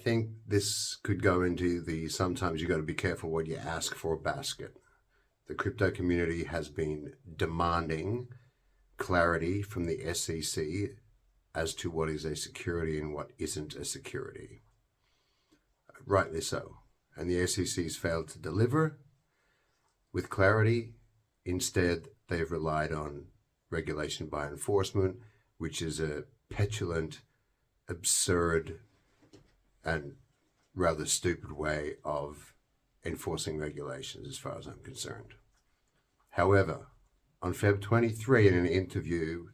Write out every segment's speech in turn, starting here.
think this could go into the sometimes you got to be careful what you ask for basket. The crypto community has been demanding clarity from the SEC as to what is a security and what isn't a security. Rightly so. And the SEC's failed to deliver with clarity. Instead, they've relied on regulation by enforcement, which is a petulant, absurd, and rather stupid way of enforcing regulations as far as I'm concerned. However, on Feb 23, in an interview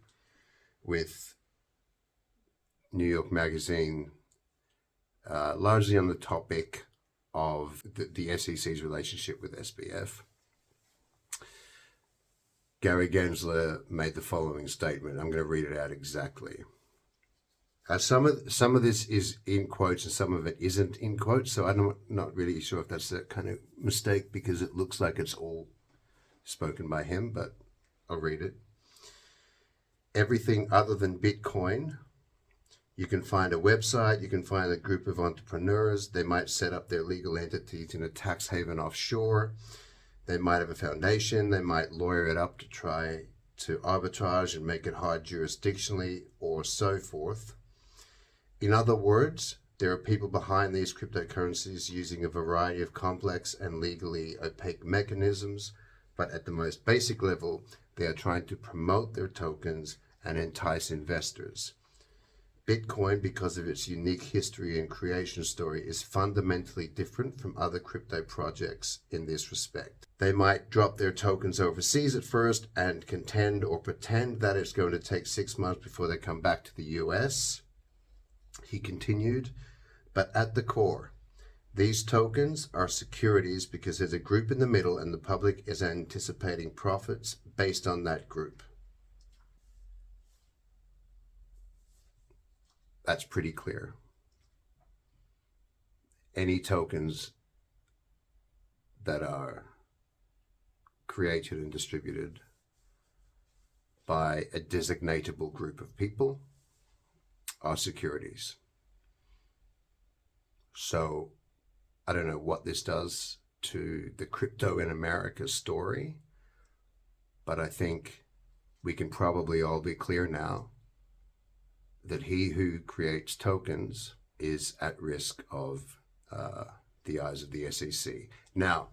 with New York Magazine, largely on the topic of the SEC's relationship with SBF, Gary Gensler made the following statement. I'm going to read it out exactly. Some of this is in quotes and some of it isn't in quotes, so I'm not really sure if that's a kind of mistake because it looks like it's all spoken by him, but I'll read it. Everything other than Bitcoin, you can find a website, you can find a group of entrepreneurs, they might set up their legal entities in a tax haven offshore, they might have a foundation, they might lawyer it up to try to arbitrage and make it hard jurisdictionally or so forth. In other words, there are people behind these cryptocurrencies using a variety of complex and legally opaque mechanisms, but at the most basic level, they are trying to promote their tokens and entice investors. Bitcoin, because of its unique history and creation story, is fundamentally different from other crypto projects in this respect. They might drop their tokens overseas at first and contend or pretend that it's going to take 6 months before they come back to the US. He continued, but at the core, these tokens are securities because there's a group in the middle and the public is anticipating profits based on that group. That's pretty clear. Any tokens that are created and distributed by a designatable group of people are securities. So I don't know what this does to the crypto in America story, but I think we can probably all be clear now that he who creates tokens is at risk of the eyes of the SEC. Now,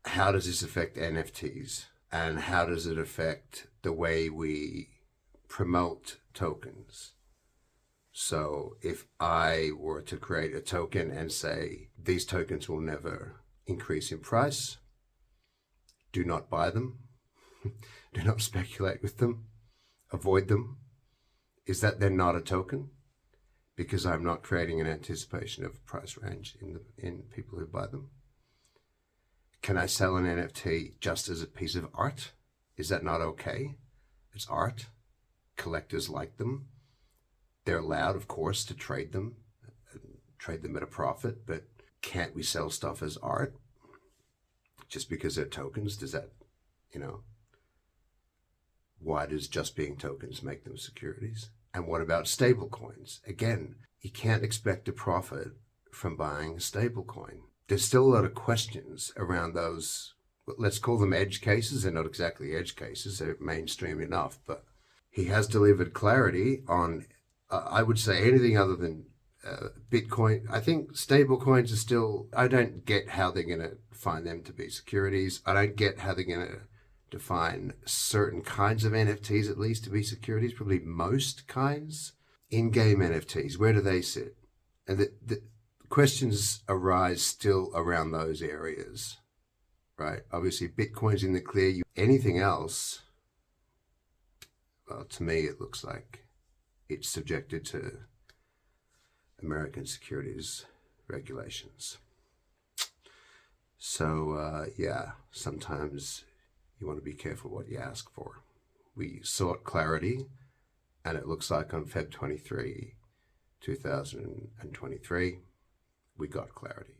how does this affect NFTs? And how does it affect the way we promote tokens? So if I were to create a token and say, these tokens will never increase in price, do not buy them, do not speculate with them, avoid them, is that then not a token? Because I'm not creating an anticipation of price range in people who buy them. Can I sell an NFT just as a piece of art? Is that not okay? It's art. Collectors like them. They're allowed, of course, to trade them at a profit, but can't we sell stuff as art just because they're tokens? Does that, why does just being tokens make them securities? And what about stable coins? Again, you can't expect a profit from buying a stable coin. There's still a lot of questions around those, let's call them edge cases. They're not exactly edge cases, they're mainstream enough, but he has delivered clarity on, I would say, anything other than Bitcoin. I think stable coins are still, I don't get how they're going to find them to be securities. I don't get how they're going to define certain kinds of NFTs, at least, to be securities, probably most kinds. In-game NFTs, where do they sit? And the questions arise still around those areas, right? Obviously, Bitcoin's in the clear. Anything else, well, to me, it looks like it's subjected to American securities regulations. So, yeah, sometimes you want to be careful what you ask for. We sought clarity, and it looks like on Feb 23, 2023, we got clarity.